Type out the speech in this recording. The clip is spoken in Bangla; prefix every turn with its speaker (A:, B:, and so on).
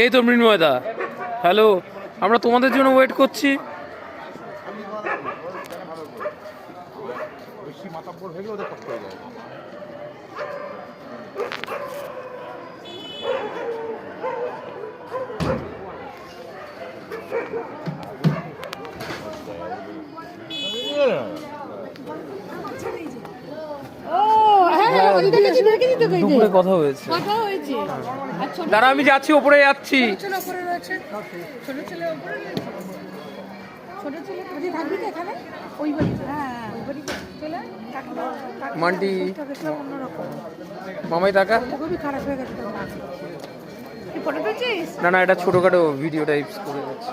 A: এই তো মৃন্ময়দা, হ্যালো। আমরা তোমাদের জন্য ওয়েট করছি। দুপুরে কথা হয়েছে। দাঁড়া, আমি যাচ্ছি, ওপরে যাচ্ছি। মান্টি মামাই টাকা না না, এটা ছোটখাটো ভিডিও টাইপস করে যাচ্ছে।